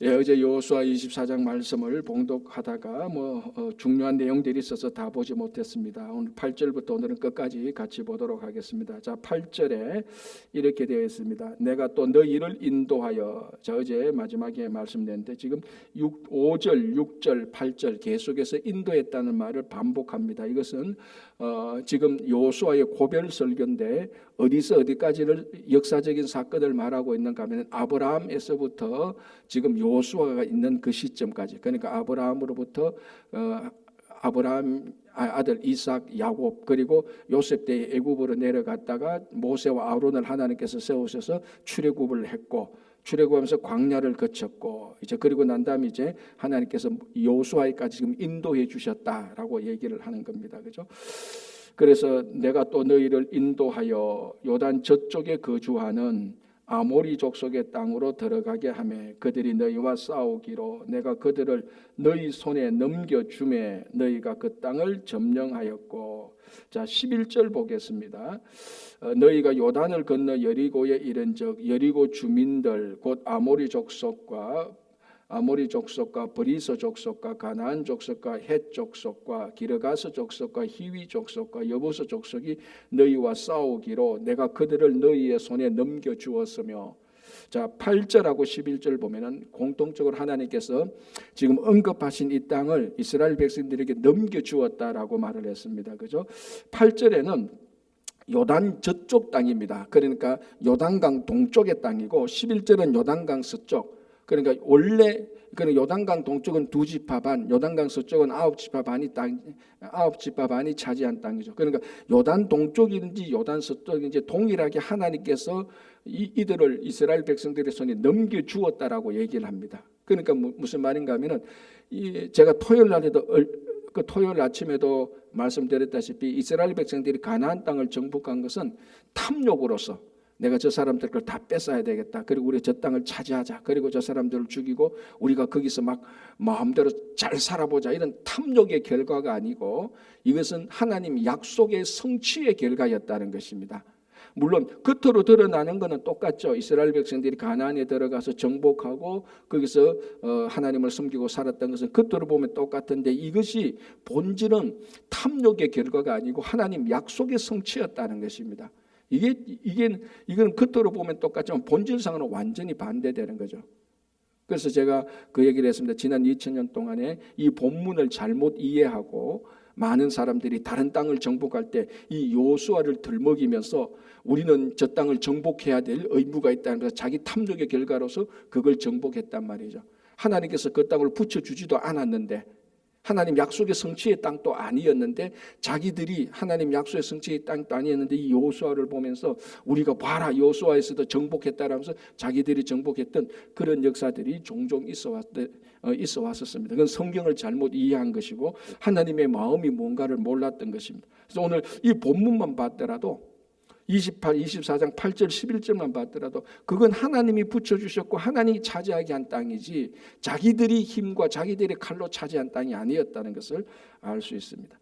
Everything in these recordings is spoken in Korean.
예, 어제 여호수아 24장 말씀을 봉독하다가 중요한 내용들이 있어서 다 보지 못했습니다. 오늘 8절부터 오늘은 끝까지 같이 보도록 하겠습니다. 자, 8절에 이렇게 되어 있습니다. 내가 또 너희를 인도하여. 자, 어제 마지막에 말씀드렸는데 지금 5절, 6절, 8절 계속해서 인도했다는 말을 반복합니다. 이것은 지금 여호수아의 고별 설교인데 어디서 어디까지를 역사적인 사건을 말하고 있는가 하면 아브라함에서부터 지금 여호수아가 있는 그 시점까지, 그러니까 아브라함으로부터 아브라함 아들 이삭, 야곱, 그리고 요셉 때 애굽으로 내려갔다가 모세와 아론을 하나님께서 세우셔서 출애굽을 했고, 출애굽하면서 광야를 거쳤고, 이제 그리고 난 다음에 이제 하나님께서 여호수아까지 지금 인도해 주셨다라고 얘기를 하는 겁니다. 그죠? 그래서 내가 또 너희를 인도하여 요단 저쪽에 거주하는 아모리 족속의 땅으로 들어가게 하매 그들이 너희와 싸우기로 내가 그들을 너희 손에 넘겨주매 너희가 그 땅을 점령하였고. 자, 11절 보겠습니다. 너희가 요단을 건너 여리고에 이른즉 여리고 주민들 곧 아모리 족속과 브리스 족속과 가나안 족속과 헷 족속과 기르가스 족속과 히위 족속과 여부스 족속이 너희와 싸우기로 내가 그들을 너희의 손에 넘겨주었으며. 자, 8절하고 11절 보면은 공통적으로 하나님께서 지금 언급하신 이 땅을 이스라엘 백성들에게 넘겨주었다라고 말을 했습니다. 그죠? 8절에는 요단 저쪽 땅입니다. 그러니까 요단강 동쪽의 땅이고 11절은 요단강 서쪽. 그러니까 원래 요단강 동쪽은 2지파 반, 요단강 서쪽은 9지파 반이 차지한 땅이죠. 그러니까 요단 동쪽인지 요단 서쪽인지 동일하게 하나님께서 이들을 이스라엘 백성들의 손에 넘겨 주었다라고 얘기를 합니다. 그러니까 무슨 말인가 하면은 제가 토요일 날에도 그 토요일 아침에도 말씀드렸다시피 이스라엘 백성들이 가나안 땅을 정복한 것은 탐욕으로서 내가 저 사람들 걸 다 뺏어야 되겠다. 그리고 우리 저 땅을 차지하자. 그리고 저 사람들을 죽이고 우리가 거기서 막 마음대로 잘 살아보자. 이런 탐욕의 결과가 아니고 이것은 하나님 약속의 성취의 결과였다는 것입니다. 물론 겉으로 드러나는 것은 똑같죠. 이스라엘 백성들이 가나안에 들어가서 정복하고 거기서 하나님을 섬기고 살았던 것은 겉으로 보면 똑같은데 이것이 본질은 탐욕의 결과가 아니고 하나님 약속의 성취였다는 것입니다. 이건 겉으로 보면 똑같지만 본질상으로 완전히 반대되는 거죠. 그래서 제가 그 얘기를 했습니다. 지난 2000년 동안에 이 본문을 잘못 이해하고 많은 사람들이 다른 땅을 정복할 때 이 여호수아를 들먹이면서 우리는 저 땅을 정복해야 될 의무가 있다는 것을 자기 탐욕의 결과로서 그걸 정복했단 말이죠. 하나님께서 그 땅을 붙여주지도 않았는데 하나님 약속의 성취의 땅도 아니었는데 자기들이 하나님 약속의 성취의 땅도 아니었는데 이 여호수아를 보면서 우리가 봐라 여호수아에서도 정복했다라면서 자기들이 정복했던 그런 역사들이 종종 있어 왔었습니다. 그건 성경을 잘못 이해한 것이고 하나님의 마음이 뭔가를 몰랐던 것입니다. 그래서 오늘 이 본문만 봤더라도 24장 8절 11절만 봤더라도 그건 하나님이 붙여주셨고 하나님이 차지하게 한 땅이지 자기들이 힘과 자기들의 칼로 차지한 땅이 아니었다는 것을 알 수 있습니다.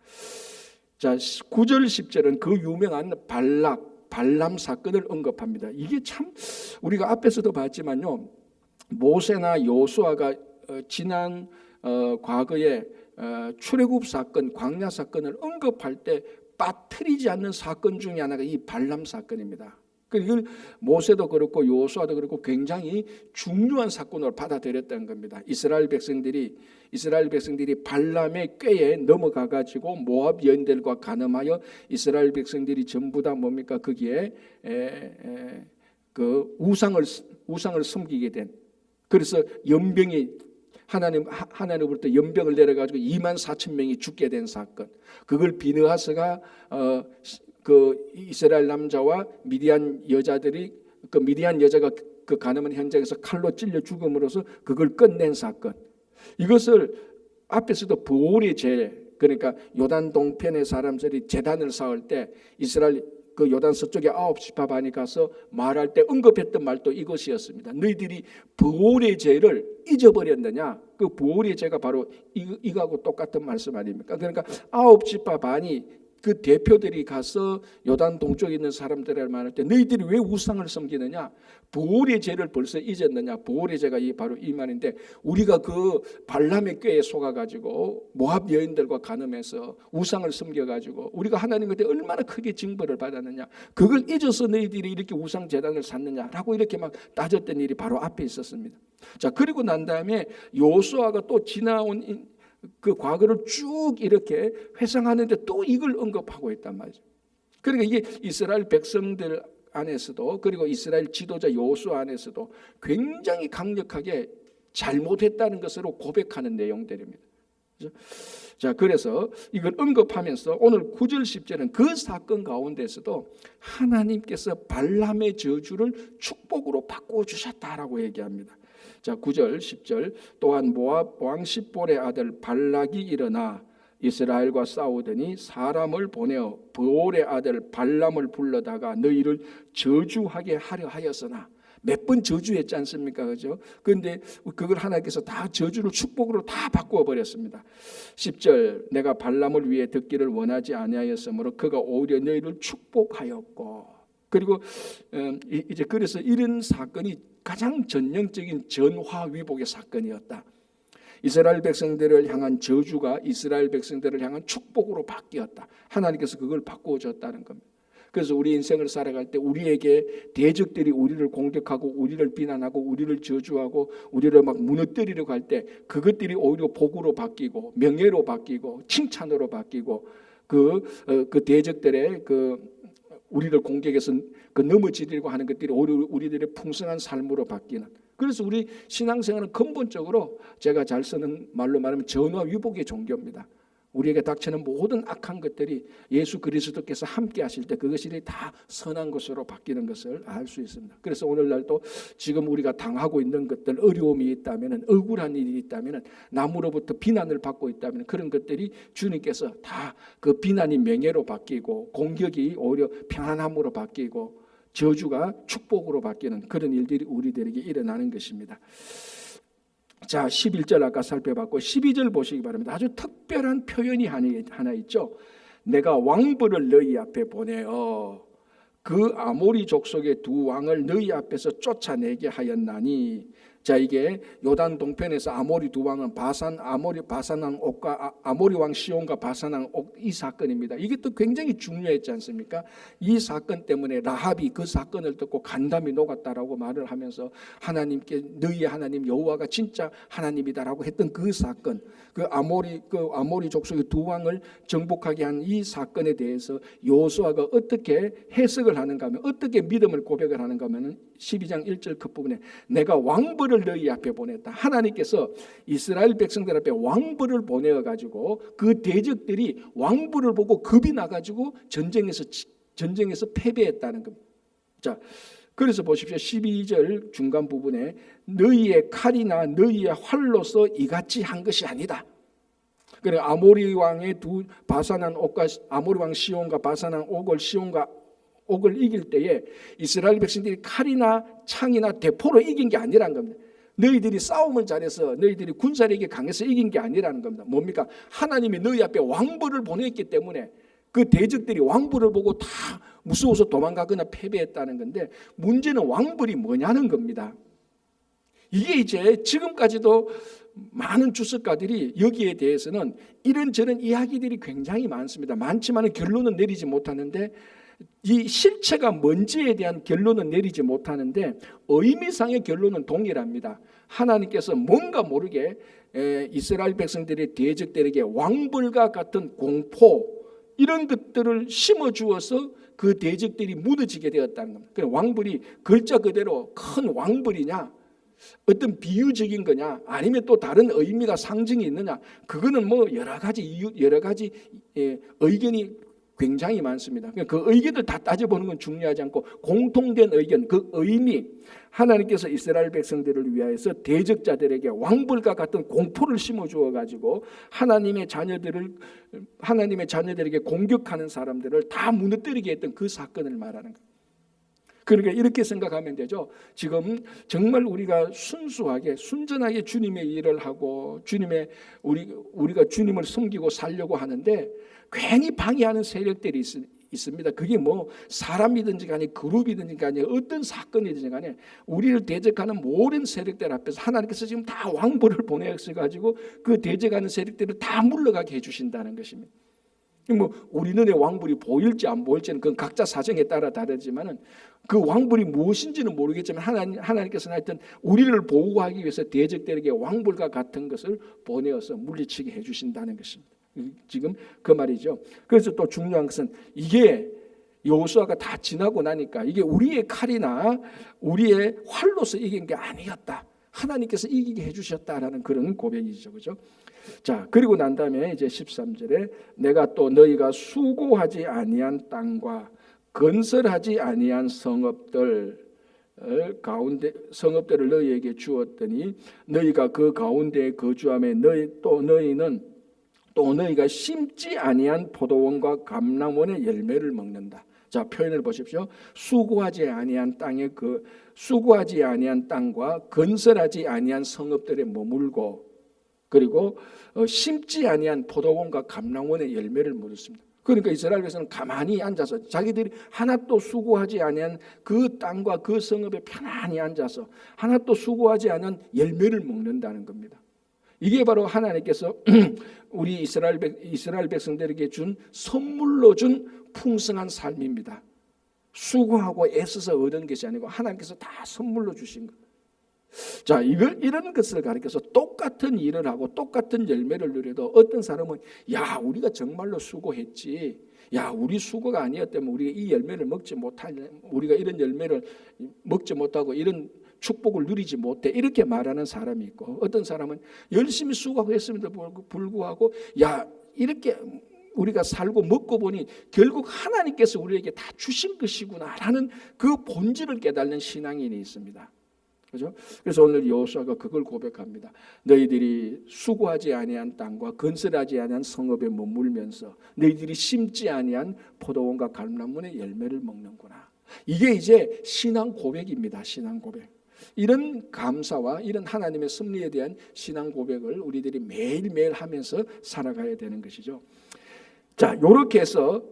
자, 9절 10절은 그 유명한 발람 사건을 언급합니다. 이게 참 우리가 앞에서도 봤지만요, 모세나 여호수아가 지난 과거에 출애굽 사건, 광야 사건을 언급할 때 빠뜨리지 않는 사건 중에 하나가 이 발람 사건입니다. 이걸 모세도 그렇고 여호수아도 그렇고 굉장히 중요한 사건으로 받아들였다는 겁니다. 이스라엘 백성들이 발람의 꾀에 넘어가 가지고 모압 여인들과 간음하여 이스라엘 백성들이 전부 다 뭡니까 거기에 그 우상을 섬기게 된. 그래서 연병이 하나님으로부터 연병을 내려가지고 24,000명이 죽게 된 사건. 그걸 비느하스가 그 이스라엘 남자와 미디안 여자들이 그 미디안 여자가 그 가늠한 현장에서 칼로 찔려 죽음으로써 그걸 끝낸 사건. 이것을 앞에서도 부올의 죄, 그러니까 요단 동편의 사람들이 제단을 쌓을 때 이스라엘 그 요단 서쪽에 9지파 반이 가서 말할 때 언급했던 말도 이것이었습니다. 너희들이 부올의 죄를 잊어버렸느냐? 그 부올의 죄가 바로 이거하고 똑같은 말씀 아닙니까? 그러니까 9지파 반이 그 대표들이 가서 요단 동쪽에 있는 사람들을 말할 때 너희들이 왜 우상을 섬기느냐? 보올의 죄를 벌써 잊었느냐? 보올의 죄가 바로 이 말인데 우리가 그 발람의 꾀에 속아가지고 모압 여인들과 간음해서 우상을 섬겨가지고 우리가 하나님한테 얼마나 크게 징벌을 받았느냐? 그걸 잊어서 너희들이 이렇게 우상 제단을 샀느냐라고 이렇게 막 따졌던 일이 바로 앞에 있었습니다. 자, 그리고 난 다음에 여호수아가 또 지나온 그 과거를 쭉 이렇게 회상하는데 또 이걸 언급하고 있단 말이죠. 그러니까 이게 이스라엘 백성들 안에서도 그리고 이스라엘 지도자 여호수아 안에서도 굉장히 강력하게 잘못했다는 것으로 고백하는 내용들입니다. 자, 그래서 이걸 언급하면서 오늘 9절 10절은 그 사건 가운데서도 하나님께서 발람의 저주를 축복으로 바꾸어 주셨다라고 얘기합니다. 자, 9절 10절 또한 모압 왕 십볼의 아들 발락이 일어나 이스라엘과 싸우더니 사람을 보내어 브올의 아들 발람을 불러다가 너희를 저주하게 하려 하였으나 몇 번 저주했지 않습니까? 그죠? 그런데 그걸 하나님께서 다 저주를 축복으로 다 바꾸어 버렸습니다. 10절 내가 발람을 위해 듣기를 원하지 아니하였으므로 그가 오히려 너희를 축복하였고, 그리고 이제 그래서 이런 사건이 가장 전형적인 전화위복의 사건이었다. 이스라엘 백성들을 향한 저주가 이스라엘 백성들을 향한 축복으로 바뀌었다. 하나님께서 그걸 바꾸어 줬다는 겁니다. 그래서 우리 인생을 살아갈 때 우리에게 대적들이 우리를 공격하고 우리를 비난하고 우리를 저주하고 우리를 막 무너뜨리려고 할 때 그것들이 오히려 복으로 바뀌고 명예로 바뀌고 칭찬으로 바뀌고 그 대적들의 우리를 공격해서 넘어지려고 하는 것들이 오히려 우리들의 풍성한 삶으로 바뀌는. 그래서 우리 신앙생활은 근본적으로 제가 잘 쓰는 말로 말하면 전화위복의 종교입니다. 우리에게 닥치는 모든 악한 것들이 예수 그리스도께서 함께 하실 때 그것이 다 선한 것으로 바뀌는 것을 알 수 있습니다. 그래서 오늘날도 지금 우리가 당하고 있는 것들, 어려움이 있다면, 억울한 일이 있다면, 남으로부터 비난을 받고 있다면 그런 것들이 주님께서 다 그 비난이 명예로 바뀌고 공격이 오히려 평안함으로 바뀌고 저주가 축복으로 바뀌는 그런 일들이 우리들에게 일어나는 것입니다. 자, 11절 아까 살펴봤고 12절 보시기 바랍니다. 아주 특별한 표현이 하나 있죠. 내가 왕벌을 너희 앞에 보내어 그 아모리 족속의 두 왕을 너희 앞에서 쫓아내게 하였나니. 자, 이게 요단 동편에서 아모리 두 왕은 바산왕 옥과 아모리 왕 시온과 바산왕 옥, 이 사건입니다. 이게 또 굉장히 중요했지 않습니까? 이 사건 때문에 라합이 그 사건을 듣고 간담이 녹았다라고 말을 하면서 하나님께 너희의 하나님 여호와가 진짜 하나님이다라고 했던 그 사건, 그 아모리 족속의 두 왕을 정복하게 한 이 사건에 대해서 여호수아가 어떻게 해석을 하는가 하면, 어떻게 믿음을 고백을 하는가 하면 12장 1절 끝부분에 내가 왕벌을 너희 앞에 보냈다. 하나님께서 이스라엘 백성들 앞에 왕벌을 보내어가지고 그 대적들이 왕벌을 보고 겁이 나가지고 전쟁에서 패배했다는 겁니다. 자, 그래서 보십시오. 12절 중간 부분에 너희의 칼이나 너희의 활로서 이같이 한 것이 아니다. 그래, 아모리 왕의 두 바산한 옥과 아모리 왕 시온과 바산한 옥을 이길 때에 이스라엘 백성들이 칼이나 창이나 대포로 이긴 게 아니라는 겁니다. 너희들이 싸움을 잘해서 너희들이 군사력이 강해서 이긴 게 아니라는 겁니다. 뭡니까? 하나님이 너희 앞에 왕벌을 보냈기 때문에 그 대적들이 왕벌을 보고 다 무서워서 도망가거나 패배했다는 건데, 문제는 왕벌이 뭐냐는 겁니다. 이게 이제 지금까지도 많은 주석가들이 여기에 대해서는 이런저런 이야기들이 굉장히 많습니다. 많지만 결론은 내리지 못하는데, 이 실체가 뭔지에 대한 결론은 내리지 못하는데 의미상의 결론은 동일합니다. 하나님께서 뭔가 모르게 이스라엘 백성들의 대적들에게 왕벌과 같은 공포, 이런 것들을 심어주어서 그 대적들이 무너지게 되었다는 겁니다. 그러니까 왕벌이 글자 그대로 큰 왕벌이냐, 어떤 비유적인 거냐, 아니면 또 다른 의미가 상징이 있느냐, 그거는 뭐 여러 가지 의견이 굉장히 많습니다. 그 의견을 다 따져보는 건 중요하지 않고 공통된 의견, 그 의미, 하나님께서 이스라엘 백성들을 위하여서 대적자들에게 왕벌과 같은 공포를 심어주어 가지고 하나님의 자녀들에게 공격하는 사람들을 다 무너뜨리게 했던 그 사건을 말하는 거예요. 그러니까 이렇게 생각하면 되죠. 지금 정말 우리가 순수하게 순전하게 주님의 일을 하고 우리가 주님을 섬기고 살려고 하는데 괜히 방해하는 세력들이 있습니다. 그게 뭐 사람이든지 간에 그룹이든지 간에 어떤 사건이든지 간에 우리를 대적하는 모든 세력들 앞에서 하나님께서 지금 다 왕벌을 보내셔가지고 그 대적하는 세력들을 다 물러가게 해주신다는 것입니다. 뭐 우리 눈에 왕불이 보일지 안 보일지는 그건 각자 사정에 따라 다르지만은 그 왕불이 무엇인지는 모르겠지만 하나님께서는 하여튼 우리를 보호하기 위해서 대적들에게 왕불과 같은 것을 보내어서 물리치게 해주신다는 것입니다. 지금 그 말이죠. 그래서 또 중요한 것은 이게 여호수아가 다 지나고 나니까 이게 우리의 칼이나 우리의 활로서 이긴 게 아니었다. 하나님께서 이기게 해주셨다라는 그런 고백이죠, 그렇죠? 자, 그리고 난 다음에 이제 13절에 내가 또 너희가 수고하지 아니한 땅과 건설하지 아니한 성읍들 가운데 성읍들을 너희에게 주었더니 너희가 그 가운데에 거주하며 너희가 심지 아니한 포도원과 감람원의 열매를 먹는다. 자, 표현을 보십시오. 수고하지 아니한 땅과 건설하지 아니한 성읍들에 머물고 그리고 심지 아니한 포도원과 감람원의 열매를 먹었습니다. 그러니까 이스라엘 백성은 가만히 앉아서 자기들이 하나도 수고하지 아니한 그 땅과 그 성읍에 편안히 앉아서 하나도 수고하지 않은 열매를 먹는다는 겁니다. 이게 바로 하나님께서 우리 이스라엘 백성들에게 준 선물로 준 풍성한 삶입니다. 수고하고 애써서 얻은 것이 아니고 하나님께서 다 선물로 주신 것. 자, 이런 것을 가리켜서 똑같은 일을 하고 똑같은 열매를 누려도 어떤 사람은 야, 우리가 정말로 수고했지. 야, 우리 수고가 아니었다면 우리가 이 열매를 우리가 이런 열매를 먹지 못하고 이런 축복을 누리지 못해 이렇게 말하는 사람이 있고 어떤 사람은 열심히 수고하고 했음에도 불구하고 야, 이렇게 우리가 살고 먹고 보니 결국 하나님께서 우리에게 다 주신 것이구나라는 그 본질을 깨닫는 신앙인이 있습니다. 그렇죠? 그래서 오늘 여호수아가 그걸 고백합니다. 너희들이 수고하지 아니한 땅과 건설하지 아니한 성읍에 머물면서 너희들이 심지 아니한 포도원과 감람원의 열매를 먹는구나. 이게 이제 신앙 고백입니다. 신앙 고백. 이런 감사와 이런 하나님의 섭리에 대한 신앙 고백을 우리들이 매일매일 하면서 살아가야 되는 것이죠. 자, 이렇게 해서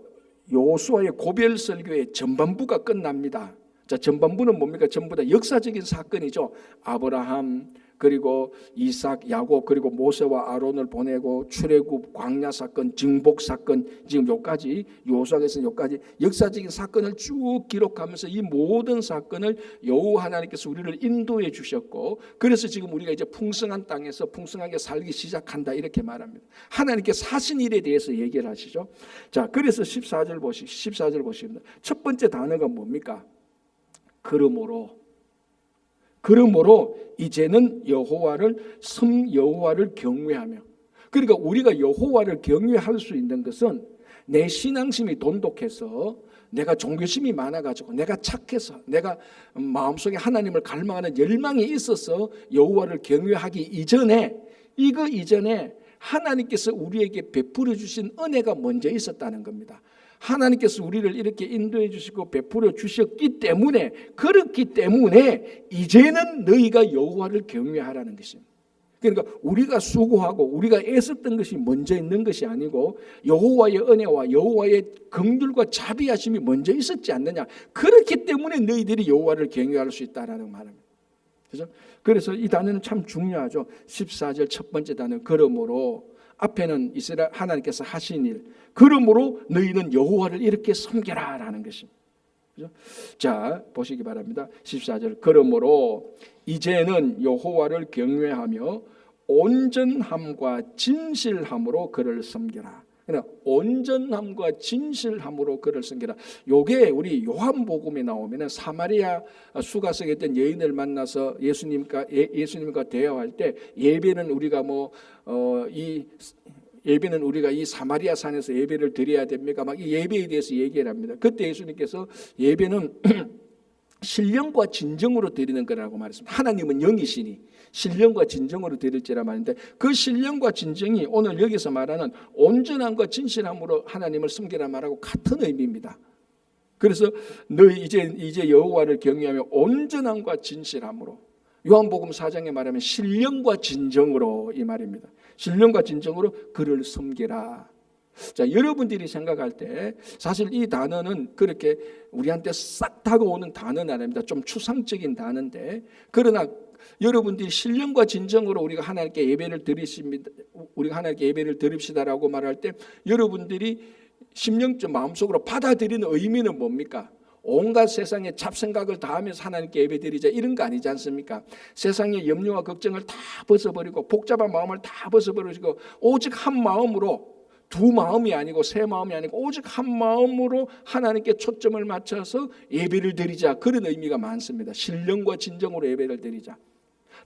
여호수아의 고별 설교의 전반부가 끝납니다. 자, 전반부는 뭡니까? 전부 다 역사적인 사건이죠. 아브라함 그리고 이삭, 야곱 그리고 모세와 아론을 보내고 출애굽, 광야 사건, 증복 사건 지금 여기까지 여호수아에서 여기까지 역사적인 사건을 쭉 기록하면서 이 모든 사건을 여호와 하나님께서 우리를 인도해 주셨고 그래서 지금 우리가 이제 풍성한 땅에서 풍성하게 살기 시작한다 이렇게 말합니다. 하나님께서 하신 일에 대해서 얘기를 하시죠. 자, 그래서 14절 보시면 첫 번째 단어가 뭡니까? 그러므로 이제는 여호와를 경외하며 그러니까 우리가 여호와를 경외할 수 있는 것은 내 신앙심이 돈독해서 내가 종교심이 많아가지고 내가 착해서 내가 마음속에 하나님을 갈망하는 열망이 있어서 여호와를 경외하기 이전에 하나님께서 우리에게 베풀어 주신 은혜가 먼저 있었다는 겁니다. 하나님께서 우리를 이렇게 인도해 주시고 베풀어 주셨기 때문에 그렇기 때문에 이제는 너희가 여호와를 경외하라는 것입니다. 그러니까 우리가 수고하고 우리가 애썼던 것이 먼저 있는 것이 아니고 여호와의 은혜와 여호와의 긍휼과 자비하심이 먼저 있었지 않느냐. 그렇기 때문에 너희들이 여호와를 경외할 수 있다라는 말입니다. 그렇죠? 그래서 이 단어는 참 중요하죠. 14절 첫 번째 단어 그러므로 앞에는 이스라엘 하나님께서 하신 일 그러므로 너희는 여호와를 이렇게 섬겨라라는 것입니다. 그렇죠? 자, 보시기 바랍니다. 14절 그러므로 이제는 여호와를 경외하며 온전함과 진실함으로 그를 섬겨라. 그러니까 온전함과 진실함으로 그를 섬겨라. 요게 우리 요한복음에 나오면은 사마리아 수가성에 있던 여인을 만나서 예수님과 대화할 때 예배는 우리가 예배는 우리가 이 사마리아 산에서 예배를 드려야 됩니까? 막 이 예배에 대해서 얘기를 합니다. 그때 예수님께서 예배는 신령과 진정으로 드리는 거라고 말했습니다. 하나님은 영이시니 신령과 진정으로 드릴지라 말인데 그 신령과 진정이 오늘 여기서 말하는 온전함과 진실함으로 하나님을 섬기라 말하고 같은 의미입니다. 그래서 너희 이제 여호와를 경외하며 온전함과 진실함으로, 요한복음 4장에 말하면 신령과 진정으로, 이 말입니다. 신령과 진정으로 그를 섬기라. 자, 여러분들이 생각할 때 사실 이 단어는 그렇게 우리한테 싹 다가오는 단어는 아닙니다. 좀 추상적인 단어인데, 그러나 여러분들이 신령과 진정으로 우리가 하나님께 예배를 드리십니다, 우리가 하나님께 예배를 드립시다라고 말할 때 여러분들이 심령적 마음속으로 받아들이는 의미는 뭡니까? 온갖 세상의 잡생각을 다하면서 하나님께 예배드리자, 이런 거 아니지 않습니까? 세상의 염려와 걱정을 다 벗어버리고 복잡한 마음을 다 벗어버리고 오직 한 마음으로, 두 마음이 아니고 세 마음이 아니고 오직 한 마음으로 하나님께 초점을 맞춰서 예배를 드리자, 그런 의미가 많습니다. 신령과 진정으로 예배를 드리자.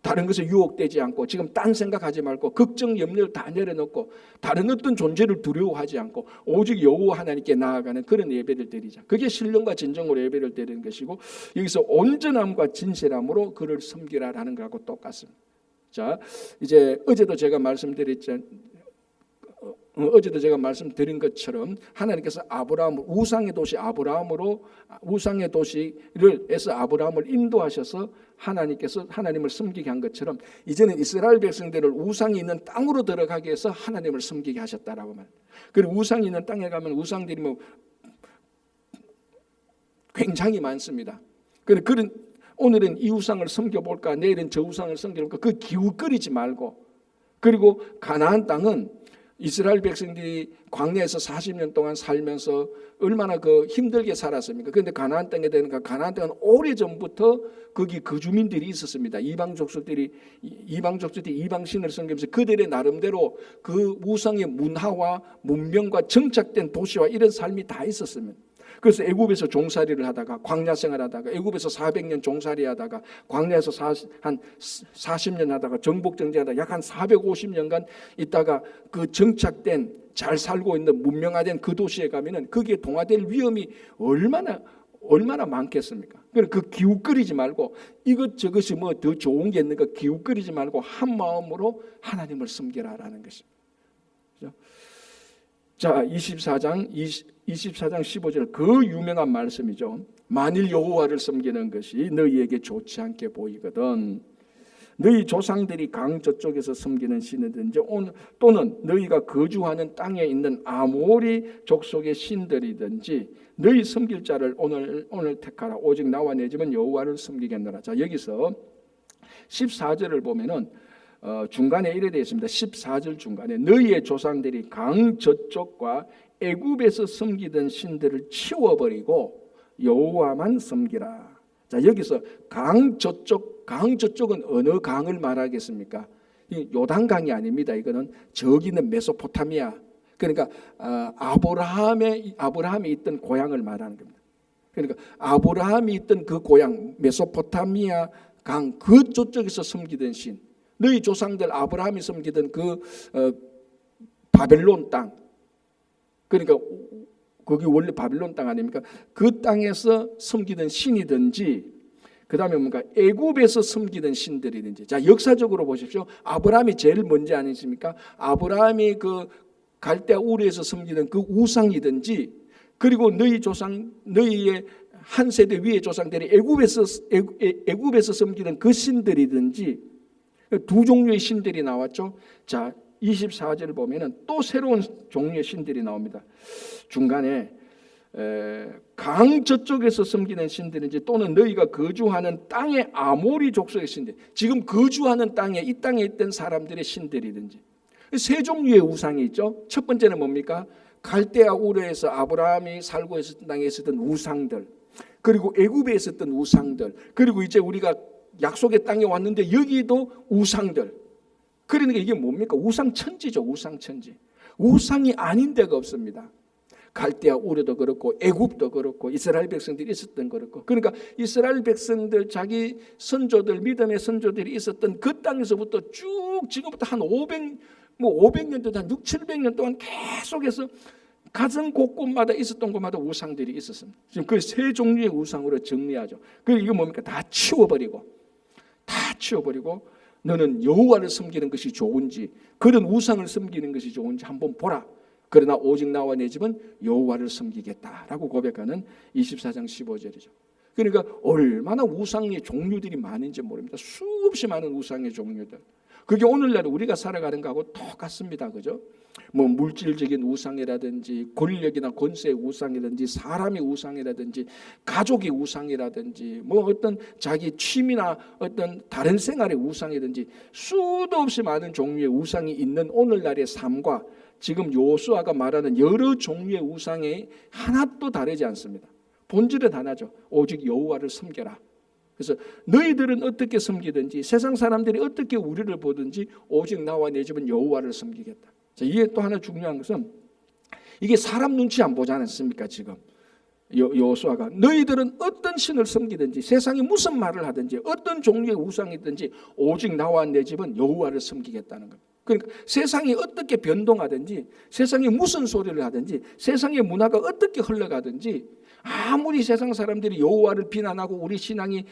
다른 것에 유혹되지 않고, 지금 딴 생각하지 말고, 걱정 염려를 다 내려놓고, 다른 어떤 존재를 두려워하지 않고 오직 여호와 하나님께 나아가는 그런 예배를 드리자. 그게 신령과 진정으로 예배를 드리는 것이고, 여기서 온전함과 진실함으로 그를 섬기라라는 것하고 똑같습니다. 자, 이제 어제도 제가 말씀드린 것처럼 하나님께서 아브라함을 우상의 도시 아브라함으로, 우상의 도시를 에서 아브라함을 인도하셔서 하나님께서 하나님을 섬기게 한 것처럼, 이제는 이스라엘 백성들을 우상이 있는 땅으로 들어가게 해서 하나님을 섬기게 하셨다라고 말합니다. 그리고 우상이 있는 땅에 가면 우상들이 뭐 굉장히 많습니다. 그런 오늘은 이 우상을 섬겨볼까, 내일은 저 우상을 섬겨볼까, 그 기웃거리지 말고, 그리고 가나안 땅은 이스라엘 백성들이 광야에서 40년 동안 살면서 얼마나 그 힘들게 살았습니까? 그런데 가나안 땅에 되니까, 가나안 땅은 오래전부터 거기 그 주민들이 있었습니다. 이방 족속들이 이방신을 섬기면서 그들의 나름대로 그 우상의 문화와 문명과 정착된 도시와 이런 삶이 다 있었습니다. 그래서 애굽에서 종살이를 하다가, 광야 생활하다가, 애굽에서 400년 종살이 하다가, 광야에서 한 40년 하다가, 정복 정제하다가 약 한 450년간 있다가 그 정착된, 잘 살고 있는 문명화된 그 도시에 가면은 거기에 동화될 위험이 얼마나 많겠습니까? 그 기웃거리지 말고, 이것저것이 뭐 더 좋은 게 있는가 기웃거리지 말고 한 마음으로 하나님을 섬기라라는 것입니다. 그렇죠? 자, 24장 15절, 그 유명한 말씀이죠. 만일 여호와를 섬기는 것이 너희에게 좋지 않게 보이거든 너희 조상들이 강 저쪽에서 섬기는 신이든지 또는 너희가 거주하는 땅에 있는 아모리 족속의 신들이든지 너희 섬길 자를 오늘 택하라. 오직 나와 내 집은 여호와를 섬기겠노라. 자, 여기서 14절을 보면은 중간에 이래 되어 있습니다. 14절 중간에 너희의 조상들이 강 저쪽과 애굽에서 섬기던 신들을 치워버리고 여호와만 섬기라. 자, 여기서 강 저쪽은 어느 강을 말하겠습니까? 요단강이 아닙니다. 이거는 저기 있는 메소포타미아, 그러니까 아브라함이 있던 고향을 말하는 겁니다. 그러니까 아브라함이 있던 그 고향 메소포타미아 강 그 저쪽에서 섬기던 신, 너희 조상들 아브라함이 섬기던 그 바벨론 땅, 그러니까 거기 원래 바벨론 땅 아닙니까? 그 땅에서 섬기던 신이든지, 그 다음에 뭔가 애굽에서 섬기던 신들이든지. 자, 역사적으로 보십시오. 아브라함이 제일 먼저 아니십니까? 아브라함이 그 갈대아 우르에서 섬기던 그 우상이든지, 그리고 너희의 한 세대 위의 조상들이 애굽에서 섬기던 그 신들이든지, 두 종류의 신들이 나왔죠. 자, 24절을 보면은 또 새로운 종류의 신들이 나옵니다. 중간에 강 저쪽에서 섬기는 신들인지 또는 너희가 거주하는 땅의 아모리 족속의 신들, 지금 거주하는 땅에, 이 땅에 있던 사람들의 신들이든지. 세 종류의 우상이 있죠. 첫 번째는 뭡니까? 갈대아 우르에서 아브라함이 살고 있었던 땅에 있었던 우상들, 그리고 애굽에 있었던 우상들, 그리고 이제 우리가 약속의 땅에 왔는데 여기도 우상들. 그러니까 이게 뭡니까? 우상천지죠. 우상천지. 우상이 아닌 데가 없습니다. 갈대아 우르도 그렇고 애굽도 그렇고 이스라엘 백성들이 있었던 그렇고, 그러니까 이스라엘 백성들, 자기 선조들, 믿음의 선조들이 있었던 그 땅에서부터 쭉 지금부터 한 500년 동안, 6, 700년 동안 계속해서 가정 곳곳마다 있었던 곳마다 우상들이 있었습니다. 지금 그 세 종류의 우상으로 정리하죠. 그리고 이거 뭡니까? 다 치워버리고 너는 여호와를 섬기는 것이 좋은지, 그런 우상을 섬기는 것이 좋은지 한번 보라. 그러나 오직 나와 내 집은 여호와를 섬기겠다라고 고백하는 24장 15절이죠. 그러니까 얼마나 우상의 종류들이 많은지 모릅니다. 수없이 많은 우상의 종류들. 그게 오늘날 우리가 살아가는 거하고 똑같습니다. 그죠? 뭐 물질적인 우상이라든지 권력이나 권세의 우상이라든지 사람의 우상이라든지 가족의 우상이라든지 뭐 어떤 자기 취미나 어떤 다른 생활의 우상이든지 수도 없이 많은 종류의 우상이 있는 오늘날의 삶과 지금 여호수아가 말하는 여러 종류의 우상이 하나도 다르지 않습니다. 본질은 하나죠. 오직 여호와를 섬겨라. 그래서 너희들은 어떻게 섬기든지 세상 사람들이 어떻게 우리를 보든지 오직 나와 내 집은 여호와를 섬기겠다. 자, 이게 또 하나 중요한 것은 이게 사람 눈치 안 보지 않습니까? 지금 여호수아가 너희들은 어떤 신을 섬기든지 세상이 무슨 말을 하든지 어떤 종류의 우상이든지 오직 나와 내 집은 여호와를 섬기겠다는 겁니다. 그러니까 세상이 어떻게 변동하든지 세상이 무슨 소리를 하든지 세상의 문화가 어떻게 흘러가든지 아무리 세상 사람들이 여호와를 비난하고 우리 신앙을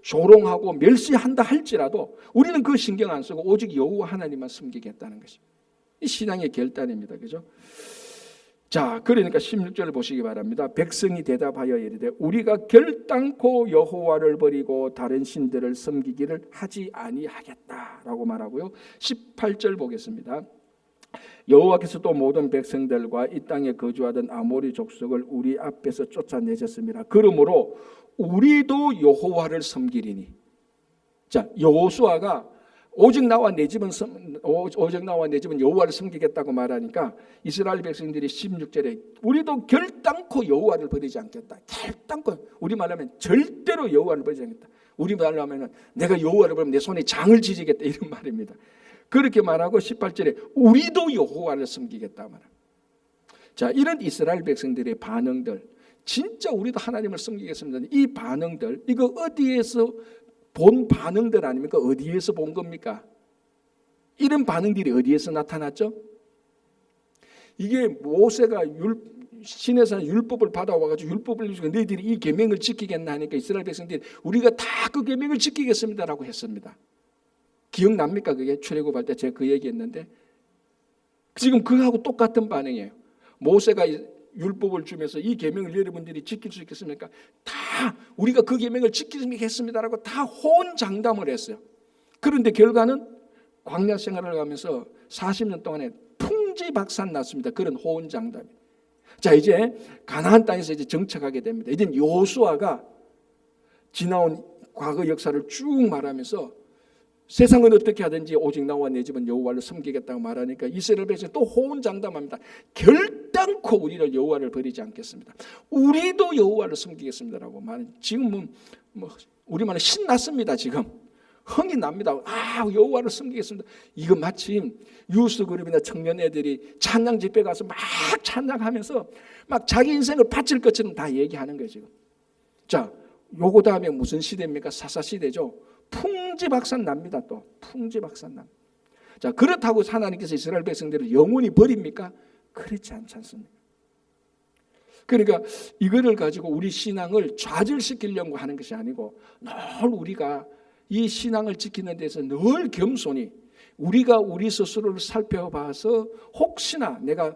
조롱하고 멸시한다 할지라도 우리는 그 신경 안 쓰고 오직 여호와 하나님만 섬기겠다는 것이 이 신앙의 결단입니다. 그죠? 자, 그러니까 16절을 보시기 바랍니다. 백성이 대답하여 이르되 우리가 결단코 여호와를 버리고 다른 신들을 섬기기를 하지 아니하겠다라고 말하고요. 18절 보겠습니다. 여호와께서 또 모든 백성들과 이 땅에 거주하던 아모리 족속을 우리 앞에서 쫓아내셨습니다. 그러므로 우리도 여호와를 섬기리니. 자, 여호수아가 오직 나와 내 집은 여호와를 섬기겠다고 말하니까 이스라엘 백성들이 16절에 우리도 결단코 여호와를 버리지 않겠다. 결단코, 우리 말하면 절대로 여호와를 버리지 않겠다. 우리 말로 하면 내가 여호와를 버리면 내 손에 장을 지지겠다 이런 말입니다. 그렇게 말하고 18절에 우리도 여호와를 섬기겠다 말합니다. 자, 이런 이스라엘 백성들의 반응들, 진짜 우리도 하나님을 섬기겠습니다. 이 반응들, 이거 어디에서 본 반응들 아닙니까? 어디에서 본 겁니까? 이런 반응들이 어디에서 나타났죠? 이게 모세가 시내산 율법을 받아와가지고 율법을 주고 너희들이 이 계명을 지키겠나 하니까 이스라엘 백성들이 우리가 다 그 계명을 지키겠습니다라고 했습니다. 기억납니까? 그게 출애굽할 때 제가 그 얘기했는데 지금 그거하고 똑같은 반응이에요. 모세가 율법을 주면서 이 계명을 여러분들이 지킬 수 있겠습니까? 다 우리가 그 계명을 지키겠습니다라고 다 호언장담을 했어요. 그런데 결과는 광야 생활을 하면서 40년 동안에 풍지박산 났습니다. 그런 호언장담이. 자, 이제 가나안 땅에서 이제 정착하게 됩니다. 이제 여호수아가 지나온 과거 역사를 쭉 말하면서 세상은 어떻게 하든지 오직 나와 내 집은 여호와를 섬기겠다고 말하니까 이스라엘 백성이 또 호언장담합니다. 결단코 우리를 여호와를 버리지 않겠습니다. 우리도 여호와를 섬기겠습니다라고 말은 지금 뭐 우리말은 신났습니다. 지금 흥이 납니다. 아, 여호와를 섬기겠습니다. 이거 마침 유스 그룹이나 청년 애들이 찬양 집회 가서 막 찬양하면서 막 자기 인생을 바칠 것처럼 다 얘기하는 거예요 지금. 자, 요거 다음에 무슨 시대입니까? 사사 시대죠. 풍지박산 납니다. 또 풍지박산 납니다. 자, 그렇다고 하나님께서 이스라엘 백성들을 영원히 버립니까? 그렇지 않습니다. 그러니까 이거를 가지고 우리 신앙을 좌절시키려고 하는 것이 아니고 늘 우리가 이 신앙을 지키는 데서 늘 겸손히 우리가 우리 스스로를 살펴봐서 혹시나 내가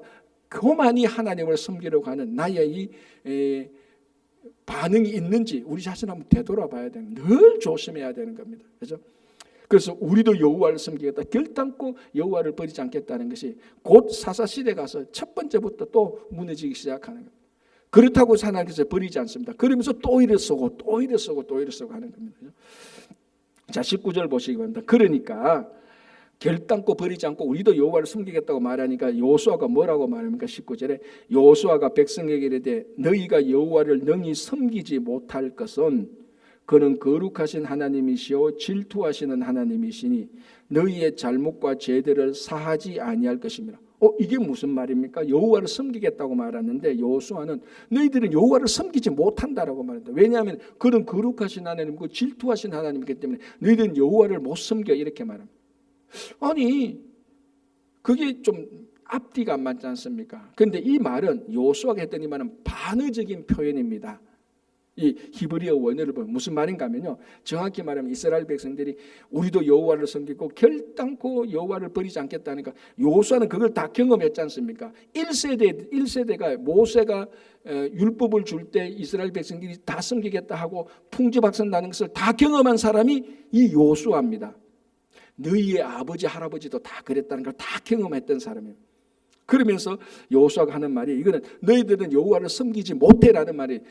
그만이 하나님을 섬기려고 하는 나의 이 반응이 있는지 우리 자신 한번 되돌아봐야 되는, 늘 조심해야 되는 겁니다. 그렇죠? 그래서 우리도 여호와를 섬기겠다, 결단코 여호와를 버리지 않겠다는 것이 곧 사사시대 가서 첫 번째부터 또 무너지기 시작하는 겁니다. 그렇다고 하나님께서 버리지 않습니다. 그러면서 또 이래 쓰고 또 이래 쓰고 또 이래 쓰고 하는 겁니다. 자, 19절 보시기 바랍니다. 그러니까 결단코 버리지 않고 우리도 여호와를 섬기겠다고 말하니까 여호수아가 뭐라고 말합니까? 19절에 여호수아가 백성에게 이르되 너희가 여호와를 능히 섬기지 못할 것은 그는 거룩하신 하나님이시오 질투하시는 하나님이시니 너희의 잘못과 죄들을 사하지 아니할 것입니다. 이게 무슨 말입니까? 여호와를 섬기겠다고 말하는데 여호수아는 너희들은 여호와를 섬기지 못한다라고 말한다. 왜냐하면 그는 거룩하신 하나님이고 질투하신 하나님이기 때문에 너희들은 여호와를 못 섬겨 이렇게 말합니다. 아니 그게 좀 앞뒤가 안 맞지 않습니까? 그런데 이 말은 여호수아가 했던 이 말은 반의적인 표현입니다. 이 히브리어 원어를 보면 무슨 말인가 하면요, 정확히 말하면 이스라엘 백성들이 우리도 여호와를 섬기고 결단코 여호와를 버리지 않겠다니까 여호수아는 그걸 다 경험했지 않습니까? 1세대가 모세가 율법을 줄 때 이스라엘 백성들이 다 섬기겠다 하고 풍지박산나는 것을 다 경험한 사람이 이 여호수아입니다. 너희의 아버지 할아버지도 다 그랬다는 걸 다 경험했던 사람이에요. 그러면서 여호수아가 하는 말이, 이거는 너희들은 여호와를 섬기지 못해라는 말이,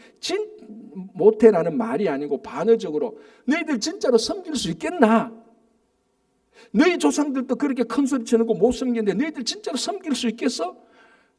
못해라는 말이 아니고 반어적으로 너희들 진짜로 섬길 수 있겠나? 너희 조상들도 그렇게 큰 소리 치는거 못 섬기는데 너희들 진짜로 섬길 수 있겠어?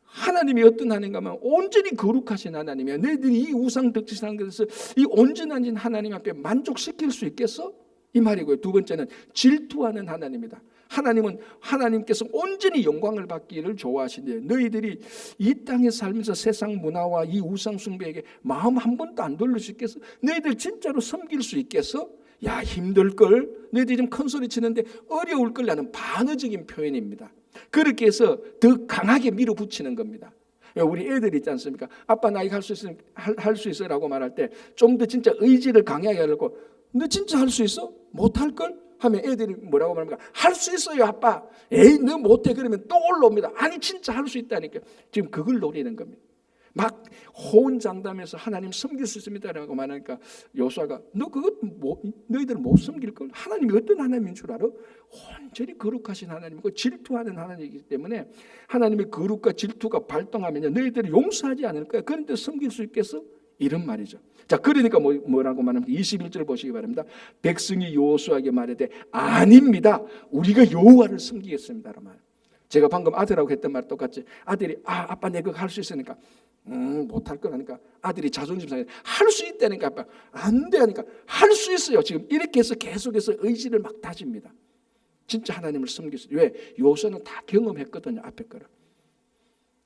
하나님이 어떤 하나님인가 하면 온전히 거룩하신 하나님이야. 너희들이 이 우상 덕지상한 것에서 이 온전하신 하나님 앞에 만족시킬 수 있겠어? 이 말이고요. 두 번째는 질투하는 하나님이다. 하나님은 하나님께서 온전히 영광을 받기를 좋아하신대요. 너희들이 이 땅에 살면서 세상 문화와 이 우상 숭배에게 마음 한 번도 안 돌릴 수 있겠어? 너희들 진짜로 섬길 수 있겠어? 야, 힘들걸? 너희들이 좀 큰 소리 치는데 어려울걸? 라는 반어적인 표현입니다. 그렇게 해서 더 강하게 밀어붙이는 겁니다. 우리 애들 있지 않습니까? 아빠 나 이거 할 수 있어라고 말할 때 좀 더 진짜 의지를 강하게 하려고, 너 진짜 할 수 있어? 못할걸? 하면 애들이 뭐라고 말합니까? 할 수 있어요 아빠. 에이 너 못해. 그러면 또 올라옵니다. 아니 진짜 할 수 있다니까. 지금 그걸 노리는 겁니다. 막 호언장담해서 하나님 섬길 수 있습니다라고 말하니까 여호수아가 너 그것 너희들 못 섬길걸? 하나님이 어떤 하나님인 줄 알아? 온전히 거룩하신 하나님이고 질투하는 하나님이기 때문에 하나님의 거룩과 질투가 발동하면 너희들을 용서하지 않을 거야. 그런데 섬길 수 있겠어? 이런 말이죠. 자, 그러니까 뭐라고 말하면 21절 보시기 바랍니다. 백성이 여호수아에게 말하되 아닙니다. 우리가 여호와를 섬기겠습니다라는 말. 제가 방금 아들하고 했던 말 똑같이, 아들이 아빠 내가 할 수 있으니까 못할 거라니까 아들이 자존심 상해 할 수 있다니까 아빠 안 돼 하니까 할 수 있어요. 지금 이렇게 해서 계속해서 의지를 막 다집니다. 진짜 하나님을 섬길 수. 왜? 여호수아는 다 경험했거든요. 앞에 거를.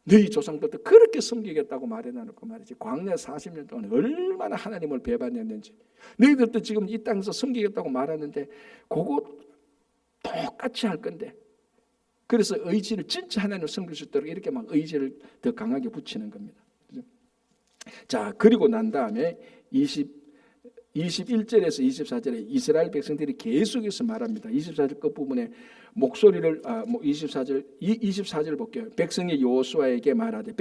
너희 조상들도 그렇게 섬기겠다고 말해놔놓고 말이지, 광야 40년 동안 얼마나 하나님을 배반했는지. 너희들도 지금 이 땅에서 섬기겠다고 말하는데 그거 똑같이 할 건데. 그래서 의지를 진짜 하나님을 섬길 수 있도록 이렇게 막 의지를 더 강하게 붙이는 겁니다. 자, 그리고 난 다음에 21절에서 24절에 이스라엘 백성들이 계속해서 말합니다. 24절 끝부분에 목소리를 24절 볼게요. 백성이 여호수아에게 말하되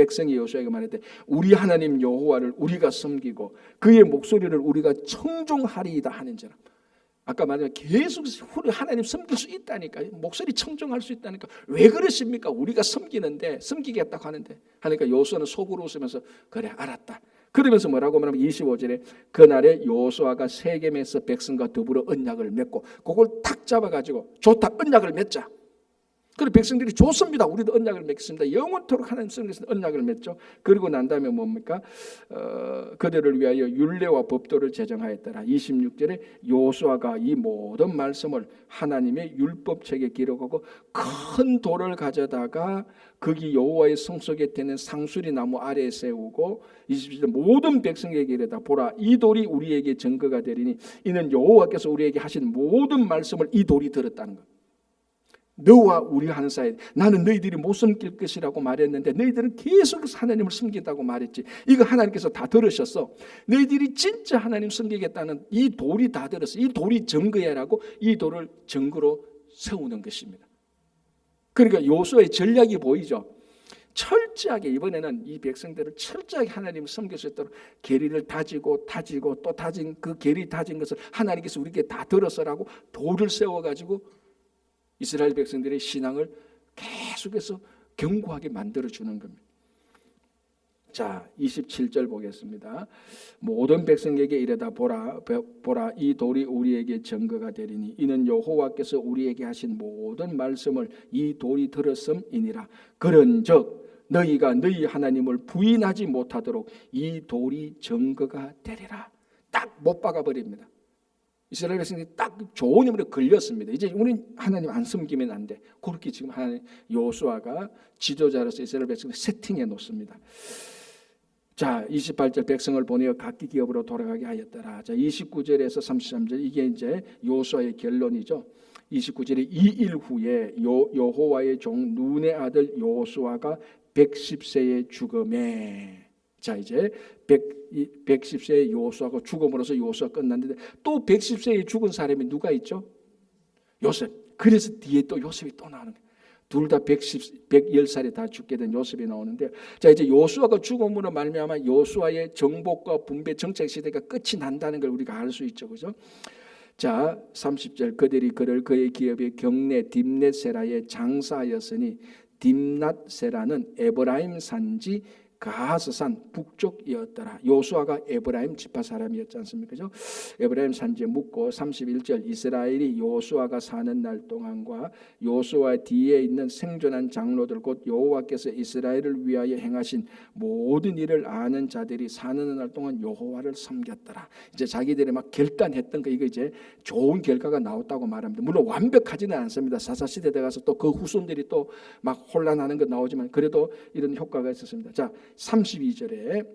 우리 하나님 여호와를 우리가 섬기고 그의 목소리를 우리가 청종하리이다 하는지라. 아까 말한 계속 하나님 섬길 수 있다니까, 목소리 청정할 수 있다니까 왜 그러십니까? 우리가 섬기겠다고 하는데 하니까 여호수아는 속으로 웃으면서 그래 알았다. 그러면서 뭐라고 말하면 25절에 그날에 여호수아가 세겜에서 백성과 더불어 언약을 맺고 그걸 탁 잡아가지고 좋다 언약을 맺자. 그리고 백성들이 좋습니다. 우리도 언약을 맺습니다. 영원토록 하나님 섬기는 언약을 맺죠. 그리고 난 다음에 뭡니까? 그들을 위하여 율례와 법도를 제정하였더라. 26절에 여호수아가 이 모든 말씀을 하나님의 율법책에 기록하고 큰 돌을 가져다가 거기 여호와의 성소에 되는 상수리 나무 아래에 세우고 27절 모든 백성에게 이르다 보라 이 돌이 우리에게 증거가 되리니 이는 여호와께서 우리에게 하신 모든 말씀을 이 돌이 들었다는 것. 너와 우리 하는 사이 나는 너희들이 못 섬길 것이라고 말했는데 너희들은 계속해서 하나님을 섬긴다고 말했지. 이거 하나님께서 다 들으셨어. 너희들이 진짜 하나님 섬기겠다는 이 돌이 다 들었어. 이 돌이 증거야라고 이 돌을 증거로 세우는 것입니다. 그러니까 여호수아의 전략이 보이죠. 철저하게 이번에는 이 백성들을 철저하게 하나님을 섬길 수 있도록 계리를 다지고 또 다진 그 계리 다진 것을 하나님께서 우리에게 다 들었어라고 돌을 세워가지고 이스라엘 백성들의 신앙을 계속해서 견고하게 만들어주는 겁니다. 자, 27절 보겠습니다. 모든 백성에게 이르다 보라 이 돌이 우리에게 증거가 되리니 이는 여호와께서 우리에게 하신 모든 말씀을 이 돌이 들었음이니라. 그런즉 너희가 너희 하나님을 부인하지 못하도록 이 돌이 증거가 되리라. 딱 못 박아버립니다. 이스라엘 백성이 딱 좋은 힘으로 걸렸습니다. 이제 우리는 하나님 안 섬기면 안 돼. 그렇게 지금 하나님 여호수아가 지도자로서 이스라엘 백성을 세팅해 놓습니다. 자, 28절 백성을 보내어 각기 기업으로 돌아가게 하였더라. 자, 29절에서 33절 이게 이제 여호수아의 결론이죠. 29절에 이 일 후에 여호와의 종 눈의 아들 여호수아가 110세에 죽음에. 자, 이제 110세의 여호수아가 죽음으로써 여호수아 끝났는데 또 110세에 죽은 사람이 누가 있죠? 요셉. 그래서 뒤에 또 요셉이 또 나오는 거예요. 둘 다 110살에 다 죽게 된 요셉이 나오는데, 자, 이제 여호수아가 죽음으로 말미암아 여호수아의 정복과 분배 정책 시대가 끝이 난다는 걸 우리가 알 수 있죠, 그죠? 자, 30절 그들이 그를 그의 기업의 경내 딥넷세라에 장사하였으니 딥낫세라는 에브라임 산지 가하스산 북쪽이었더라. 요수아가 에브라임 지파 사람이었지 않습니까? 그죠? 에브라임 산지에 묻고 31절 이스라엘이 요수아가 사는 날 동안과 요수아 뒤에 있는 생존한 장로들 곧 여호와께서 이스라엘을 위하여 행하신 모든 일을 아는 자들이 사는 날 동안 여호와를 섬겼더라. 이제 자기들이 막 결단했던 거 이거 이제 좋은 결과가 나왔다고 말합니다. 물론 완벽하지는 않습니다. 사사시대 들어가서 또 그 후손들이 또 막 혼란하는 거 나오지만 그래도 이런 효과가 있었습니다. 자, 32절에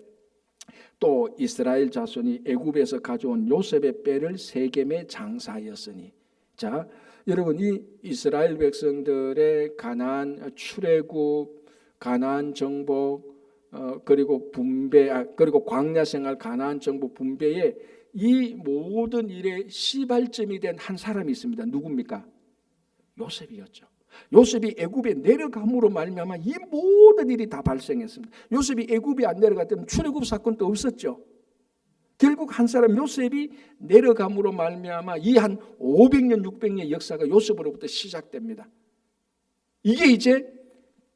또 이스라엘 자손이 애굽에서 가져온 요셉의 뼈를 세겜에 장사하였으니, 자, 여러분 이 이스라엘 백성들의 가나안 출애굽, 가나안 정복, 그리고 분배, 그리고 광야 생활, 가나안 정복, 분배에 이 모든 일의 시발점이 된 한 사람이 있습니다. 누굽니까? 요셉이었죠. 요셉이 애굽에 내려감으로 말미암아 이 모든 일이 다 발생했습니다. 요셉이 애굽에 안 내려갔다면 출애굽 사건도 없었죠. 결국 한 사람 요셉이 내려감으로 말미암아 이 한 500년 600년 역사가 요셉으로부터 시작됩니다. 이게 이제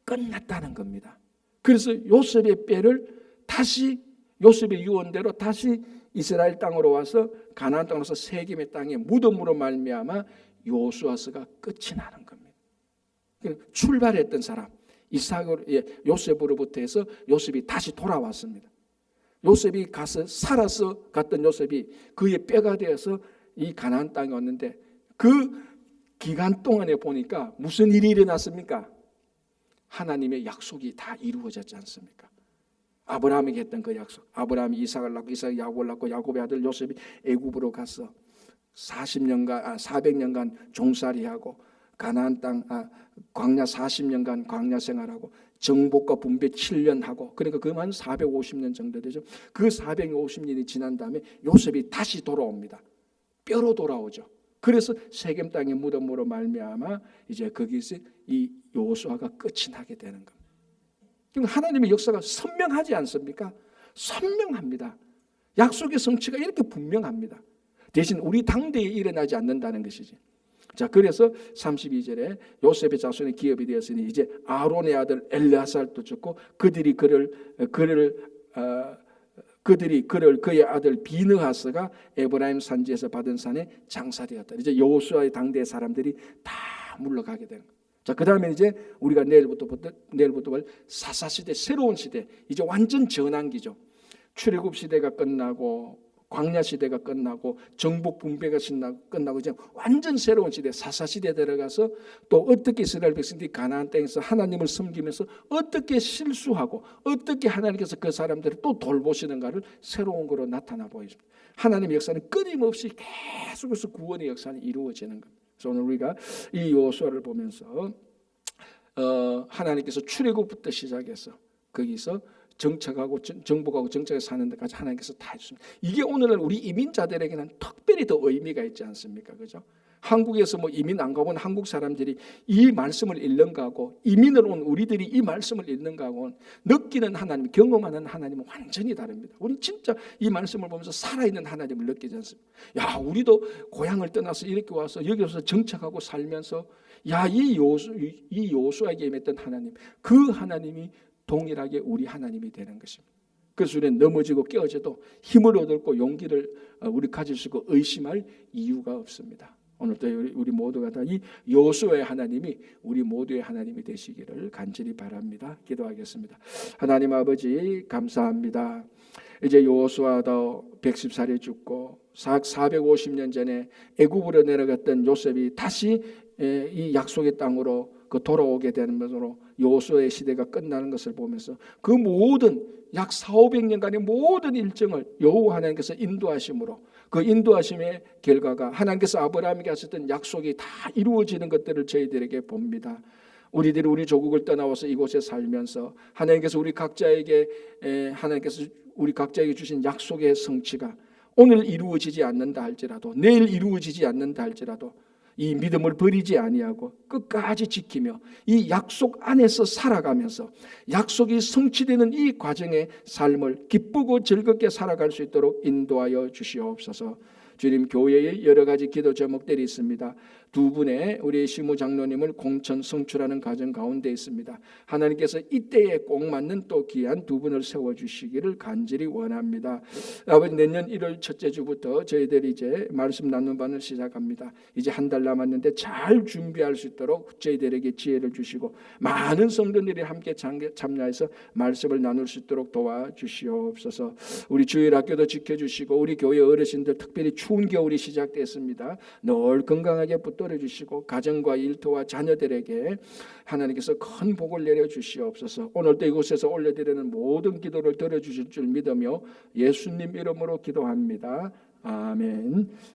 끝났다는 겁니다. 그래서 요셉의 뼈를 다시 요셉의 유언대로 다시 이스라엘 땅으로 와서 가나안 땅으로서 세겜의 땅에 무덤으로 말미암아 요수아서가 끝이 나는 겁니다. 출발했던 사람 요셉으로부터 해서 요셉이 다시 돌아왔습니다. 요셉이 가서 살아서 갔던 요셉이 그의 뼈가 되어서 이 가나안 땅에 왔는데 그 기간 동안에 보니까 무슨 일이 일어났습니까? 하나님의 약속이 다 이루어졌지 않습니까? 아브라함에게 했던 그 약속, 아브라함이 이삭을 낳고 이삭이 야곱을 낳고 야곱의 아들 요셉이 애굽으로 가서 400년간 종살이하고 가나안 땅 광야 40년간 광야 생활하고 정복과 분배 7년 하고, 그러니까 그만 450년 정도 되죠. 그 450년이 지난 다음에 요셉이 다시 돌아옵니다. 뼈로 돌아오죠. 그래서 세겜 땅의 무덤으로 말미암아 이제 거기서 이 여호수아가 끝이 나게 되는 겁니다. 하나님의 역사가 선명하지 않습니까? 선명합니다. 약속의 성취가 이렇게 분명합니다. 대신 우리 당대에 일어나지 않는다는 것이지. 자, 그래서 32절에 요셉의 자손의 기업이 되었으니 이제 아론의 아들 엘르아살도 죽고 그들이 그를 그의 아들 비느하스가 에브라임 산지에서 받은 산에 장사되었다. 이제 여호수아의 당대의 사람들이 다 물러가게 되는 거예요. 자, 그 다음에 이제 우리가 내일부터 볼 사사시대, 새로운 시대, 이제 완전 전환기죠. 출애굽 시대가 끝나고 광야 시대가 끝나고 정복 분배가 끝나고 이제 완전 새로운 시대, 사사시대에 들어가서 또 어떻게 이스라엘 백성들이 가나안 땅에서 하나님을 섬기면서 어떻게 실수하고 어떻게 하나님께서 그 사람들을 또 돌보시는가를 새로운 거로 나타나 보입니다. 하나님의 역사는 끊임없이 계속해서 구원의 역사는 이루어지는 겁니다. 그래서 오늘 우리가 이 여호수아를 보면서 하나님께서 출애굽부터 시작해서 거기서 정착하고 정복하고 정착해서 사는 데까지 하나님께서 다 해주십니다. 이게 오늘날 우리 이민자들에게는 특별히 더 의미가 있지 않습니까? 그죠? 한국에서 뭐 이민 안 가본 한국 사람들이 이 말씀을 읽는가 하고 이민을 온 우리들이 이 말씀을 읽는가 하고 느끼는 하나님, 경험하는 하나님은 완전히 다릅니다. 우리 진짜 이 말씀을 보면서 살아있는 하나님을 느끼지 않습니까? 야, 우리도 고향을 떠나서 이렇게 와서 여기서 정착하고 살면서 야, 이 여호수아에게 임했던 하나님, 그 하나님이 동일하게 우리 하나님이 되는 것입니다. 그래서 우리는 넘어지고 깨어져도 힘을 얻고 용기를 우리 가질 수 있고 의심할 이유가 없습니다. 오늘도 우리 모두가 다 이 여호수아의 하나님이 우리 모두의 하나님이 되시기를 간절히 바랍니다. 기도하겠습니다. 하나님 아버지 감사합니다. 이제 여호수아도 110살에 죽고 450년 전에 애굽으로 내려갔던 요셉이 다시 이 약속의 땅으로 돌아오게 되는 것으로 여호수아의 시대가 끝나는 것을 보면서 그 모든 약 400~500년간의 모든 일정을 여호와 하나님께서 인도하심으로 그 인도하심의 결과가 하나님께서 아브라함에게 하셨던 약속이 다 이루어지는 것들을 저희들에게 봅니다. 우리들이 우리 조국을 떠나와서 이곳에 살면서 하나님께서 우리 각자에게 주신 약속의 성취가 오늘 이루어지지 않는다 할지라도, 내일 이루어지지 않는다 할지라도 이 믿음을 버리지 아니하고 끝까지 지키며 이 약속 안에서 살아가면서 약속이 성취되는 이 과정의 삶을 기쁘고 즐겁게 살아갈 수 있도록 인도하여 주시옵소서. 주님, 교회의 여러 가지 기도 제목들이 있습니다. 두 분의 우리 시무 장로님을 공천 성출하는 과정 가운데 있습니다. 하나님께서 이때에 꼭 맞는 또 귀한 두 분을 세워주시기를 간절히 원합니다. 아버지, 내년 1월 첫째 주부터 저희들이 이제 말씀 나누는 반을 시작합니다. 이제 한 달 남았는데 잘 준비할 수 있도록 저희들에게 지혜를 주시고 많은 성도들이 함께 참여해서 말씀을 나눌 수 있도록 도와주시옵소서. 우리 주일학교도 지켜주시고 우리 교회 어르신들 특별히 추운 겨울이 시작됐습니다. 늘 건강하게 붙들어 주시고 가정과 일터와 자녀들에게 하나님께서 큰 복을 내려 주시옵소서. 오늘도 이곳에서 올려드리는 모든 기도를 들어주실 줄 믿으며 예수님 이름으로 기도합니다. 아멘.